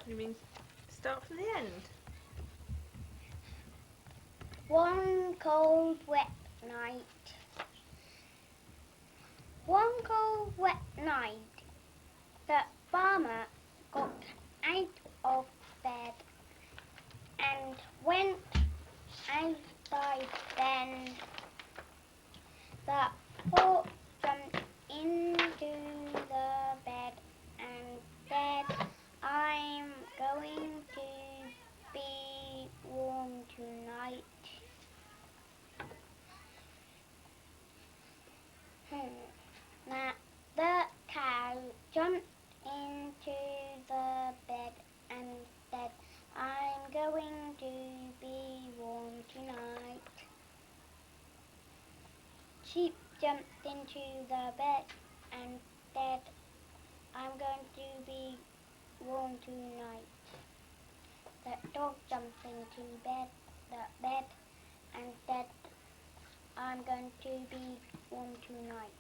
You mean start from the end? One cold, wet night. One cold, wet night, the farmer got out of bed and went outside. Then the horse jumped into the bed and said, "I'm going to be warm tonight." Now the cow jumped into the bed and said, "I'm going to be warm tonight." Sheep jumped into the bed and said, "I'm going to be warm tonight." The dog jumped into the bed and said, "I'm going to be warm tonight."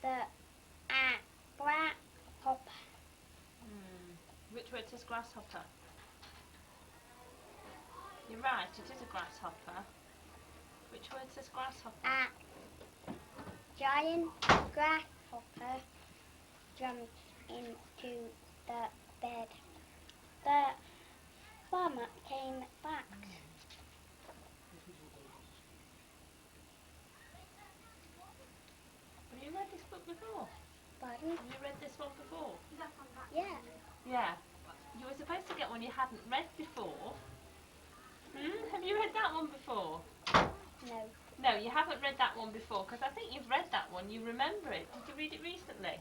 The grasshopper. Which word says grasshopper? You're right, it is a grasshopper. Which word says grasshopper? A giant grasshopper jumped into the bed. The farmer came back. Have you read this book before? Pardon? Have you read this one before? Yeah. Yeah. You were supposed to get one you hadn't read before. Have you read that one before? No. No, you haven't read that one before, because I think you've read that one, you remember it. Did you read it recently?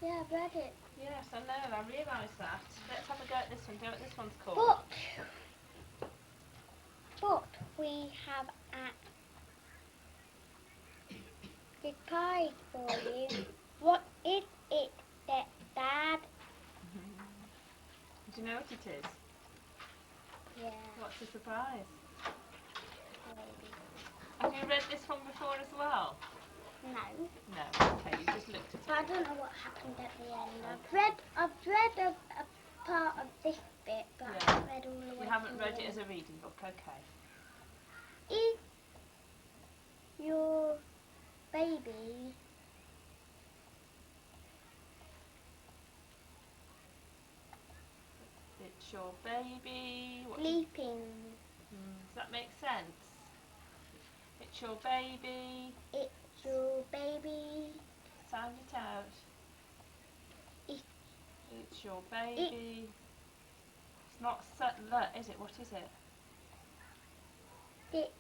Yeah, I've read it. Yes, I know, I realise that. Let's have a go at this one, do you know what this one's called? But we have a surprise for you. What is it, Dad? Do you know what it is? Yeah. What's the surprise? Maybe. Have you read this one before as well? No. No, okay, you just looked at it. But I don't know what happened at the end. I've read a part of this bit, but I haven't read all the way. You haven't read through it as a reading book, okay. Is your baby It's your baby. sleeping? Does that make sense? It's your baby. It's your baby. Sound it out. It's your baby. It's not is it? What is it?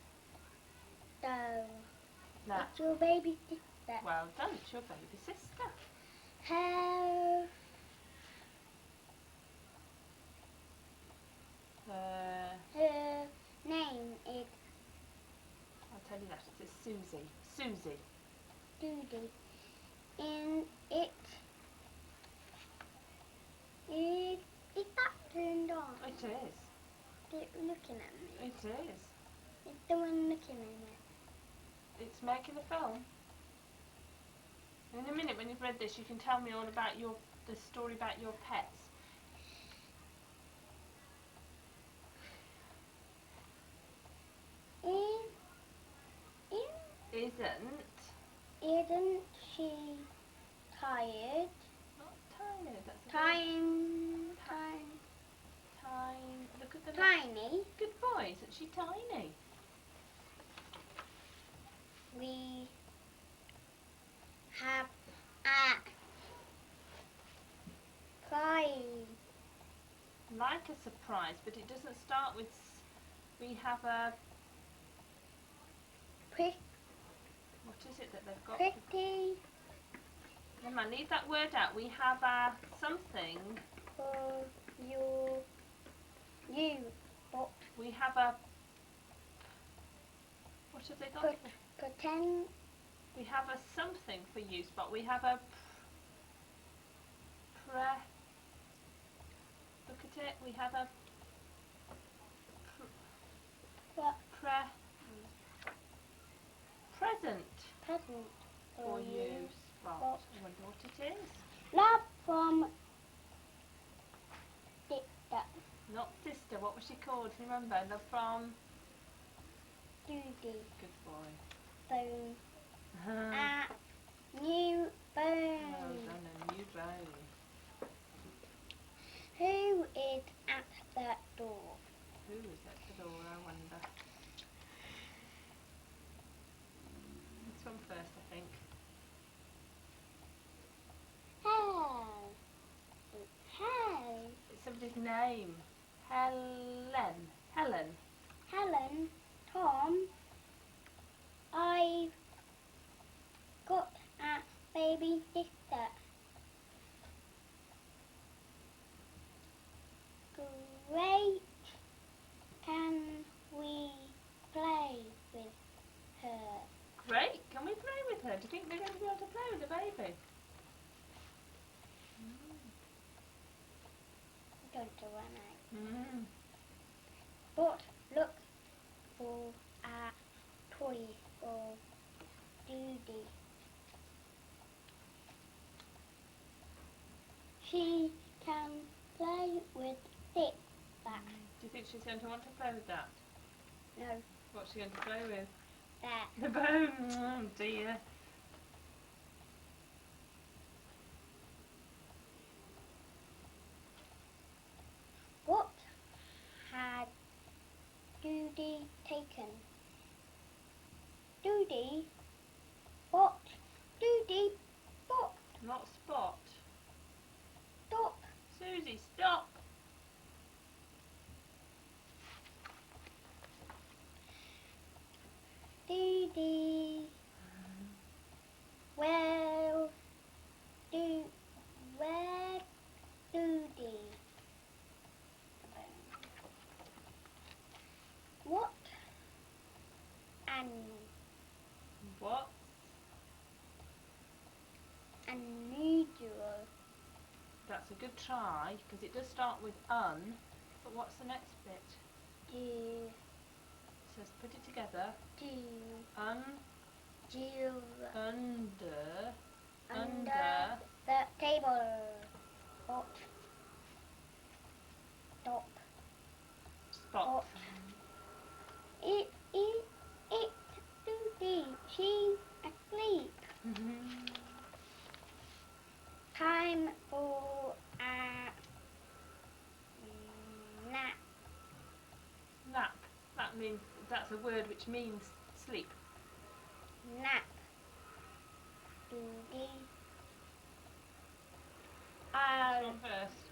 No. It's your baby sister. Well done, it's your baby sister. Her name is I'll tell you that. It's Susie. Susie. Judy. And is that turned on? It is. It's looking at me. It is. It's the one looking at me. It's making a film. In a minute, when you've read this, you can tell me all about the story about your pets. Isn't she tired? Not tired. That's Tiny. Look at the Tiny. Good boy. Isn't she tiny? We have a prize. Like a surprise, but it doesn't start with. We have a. What is it that they've got? Pretty Never mind, leave that word out. We have a something. for you. But We have a. What have they got? pretend. We have a something for you, Spot. We have a. Look at it. We have a. Present Present for you, Spot. I wonder what it is. she called? Can you remember? Love from? Judy. Good boy. Bone. Well New bone. done, a new bone. Who is at that door? Who is at the door, I wonder? This one first, I think. Hey. Hey. It's somebody's name. Helen. Helen. Helen. Tom. I've got a baby sister. Great. Can we play with her? Great. Can we play with her? Do you think we're going to be able to play with the baby? Don't run out. Mm. But look for a toy for Judy. She can play with it back. Do you think she's going to want to play with that? No, What's she going to play with? that. The bone. Oh dear. What had Judy taken? Judy? What? Judy? What? Not Spot. Stop. Susie, stop. Judy. Well, where Judy? What? What? Unusual. That's a good try, because it does start with but what's the next bit? Do, It says put it together. do, Under the table. What? Stop. Spot. It, Judy. She's asleep. Time for a nap. Nap. That means that's a word which means sleep. Nap. Judy. Which one first?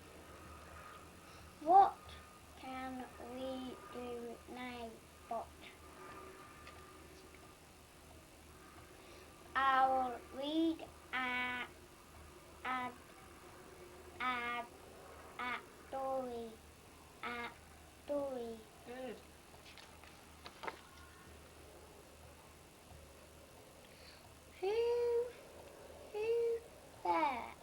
What can we do now, Bot? I'll read a story. A story. Good. Who's there?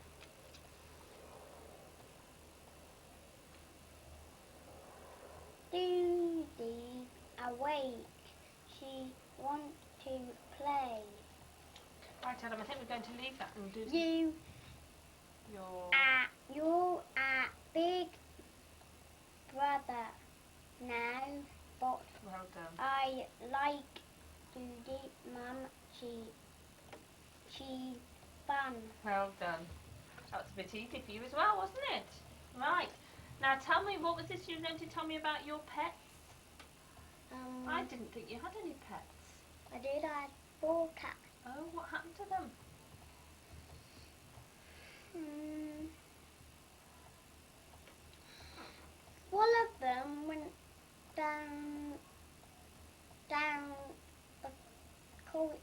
Susie awake. She wants to play. Right, Adam, I think we're going to leave that and do You're a big brother now, but well done. I like Judy, Mum. She's fun. Well done. That was a bit easy for you as well, wasn't it? Right. Now tell me, what was this you were going to tell me about your pets? I didn't think you had any pets. I did. I had 4 cats. Oh, what happened to them? One of them went down the corridor,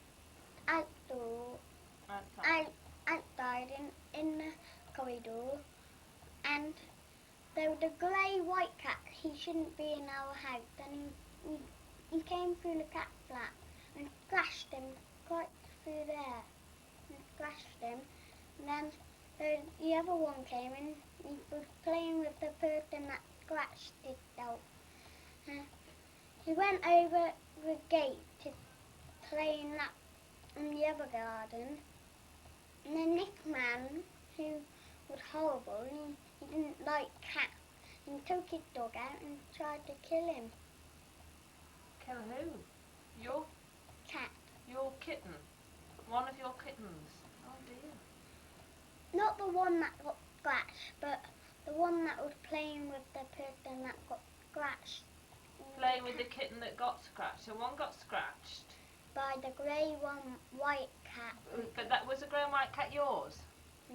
outside in the corridor, and there was a grey white cat. He shouldn't be in our house, and he came through the cat flap and scratched him quite through there, and scratched him, and then the other one came and he was playing with the person that scratched itself. He went over the gate to play in that in the other garden, and then this man, who was horrible, he didn't like cats, and took his dog out and tried to kill him. Kill who? Your Cat. Your kitten. One of your kittens. Oh dear. Not the one that got scratched, but the one that was playing with the person that got scratched. Playing with the kitten that got scratched. So one got scratched. By the grey one, white cat. But that was a grey and white cat yours?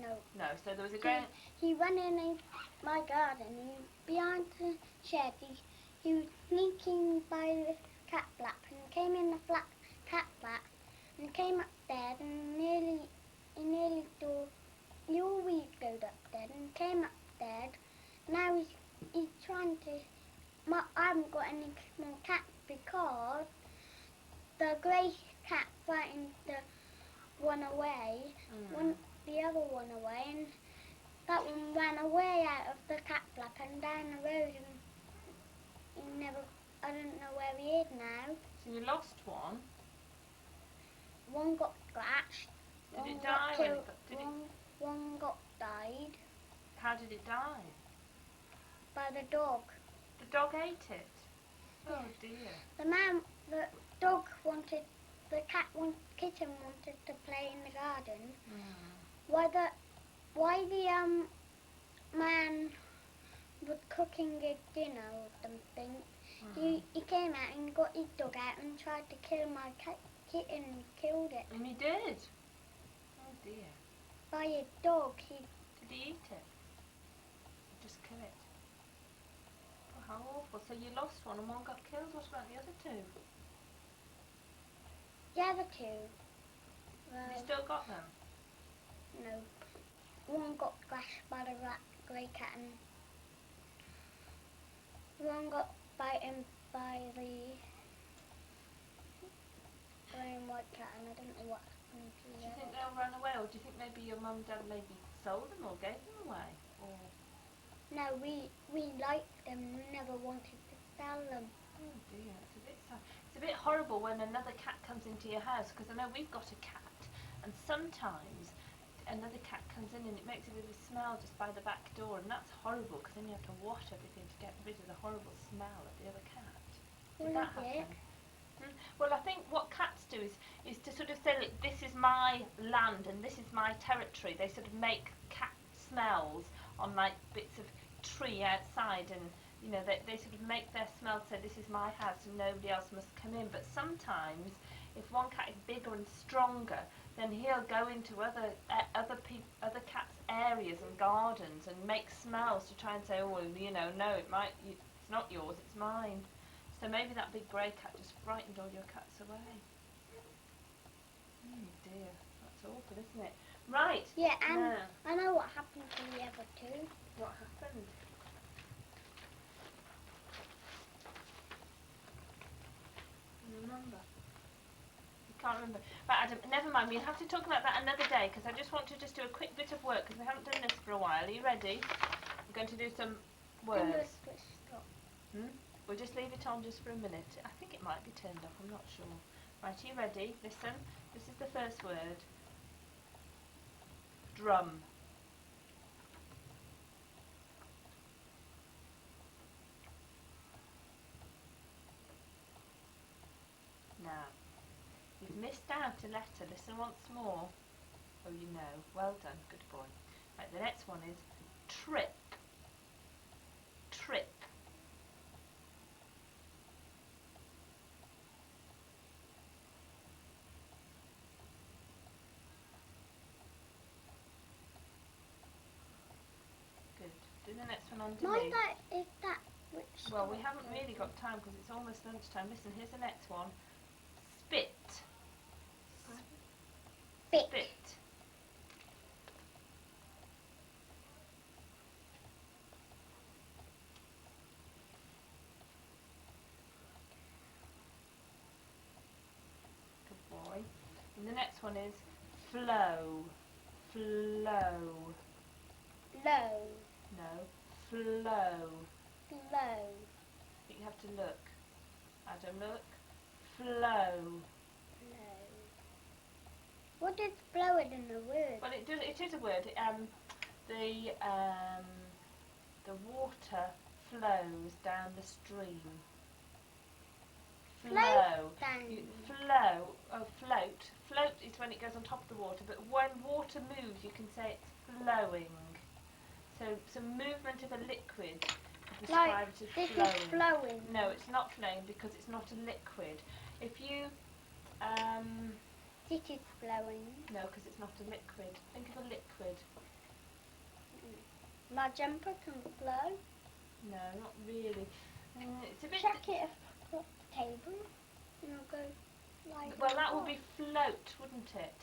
No. No, so there was a grey... He ran in my garden, behind the shed. He was sneaking by the cat flap and came in the cat flap and came upstairs and nearly saw. He always goes upstairs and came upstairs. Now he's trying to. I haven't got any small cats because the grey cat frightened the one away, the other one away, and that one ran away out of the cat flap and down the road, and I don't know where he is now. So you lost one? One got scratched. Did it die? One got died. How did it die? By the dog. The dog ate it? Yeah. Oh dear. The dog wanted, kitten wanted to play in the garden. Why the man was cooking his dinner or something, he came out and got his dog out and tried to kill my kitten and killed it. And he did? Oh dear. By his dog. Did he eat it? Or just kill it? Oh, how awful. So you lost one and one got killed. What about the other two? The other two. Have you still got them? No. One got scratched by the grey cat and one got bitten by the grey and white cat, and I don't know what happened to Do you think they'll run away, or do you think maybe your mum and dad maybe sold them or gave them away? Or... No, we liked them. We never wanted to sell them. Oh dear, it's a bit sad. It's a bit horrible when another cat comes into your house, because I know we've got a cat, and sometimes another cat comes in and it makes a little smell just by the back door, and that's horrible, because then you have to wash everything to get rid of the horrible smell of the other cat. Did that happen? Well, I think what cats do is to sort of say, look, this is my land and this is my territory. They sort of make cat smells on like bits of tree outside, and you know they sort of make their smell say this is my house and nobody else must come in. But sometimes if one cat is bigger and stronger, then he'll go into other cats' areas and gardens and make smells to try and say, oh, well, you know, no, it's not yours, it's mine. So maybe that big grey cat just frightened all your cats away. Oh dear, that's awful, isn't it? Right. Yeah, and I know what happened to the other two. What happened? Remember? You can't remember. Right, Adam, never mind. We'll have to talk about that another day, because I just want to just do a quick bit of work, because we haven't done this for a while. Are you ready? I'm going to do some words. We'll just leave it on just for a minute. I think it might be turned off, I'm not sure. Right, are you ready? Listen, this is the first word. Drum. Now, you've missed out a letter. Listen once more. Oh, you know. Well done, good boy. Right, the next one is trip. Trip. Do the next one underneath. Which well, we haven't really got time because it's almost lunchtime. Listen, here's the next one. Spit. Spit. Good boy. And the next one is flow. Flow. Low. No. Flow. Flow. You have to look. Adam, look. Flow. Flow. What is flow in a word? Well, it is a word. The water flows down the stream? Float Flow. down. Flow. Oh, float. Float is when it goes on top of the water, but when water moves, you can say it's flowing. So, some movement of a liquid is Like, described as this flowing. is flowing. No, it's not flowing because it's not a liquid. If you, This is flowing. no, because it's not a liquid. Think of a liquid. My jumper can flow. No, not really. It's a bit. Check it off the table. And I'll go like Well, that would be float, wouldn't it?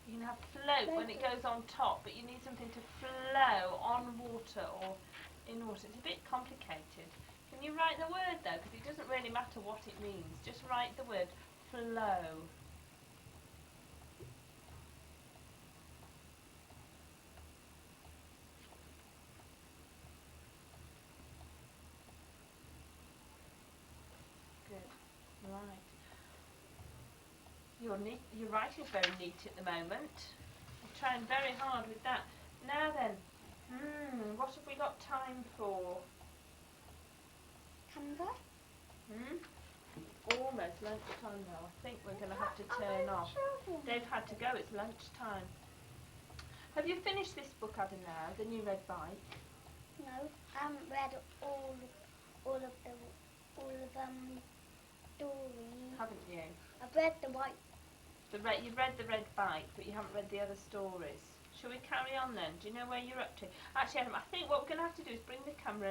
You can have float when it goes on top, but you need something to flow on water or in water. It's a bit complicated. Can you write the word though? Because it doesn't really matter what it means. Just write the word flow. Good. Right. Your writing's very neat at the moment. I'm trying very hard with that. Now then, what have we got time for? Canva. Almost lunchtime now. I think we're going to have to turn off. They've had to go. It's lunchtime. Have you finished this book, Adam, now? The New Red Bike? No, I haven't read all of them stories. Haven't you? I've read the white. You've read the Red Bike, but you haven't read the other stories. Shall we carry on then? Do you know where you're up to? Actually, Adam, I think what we're going to have to do is bring the camera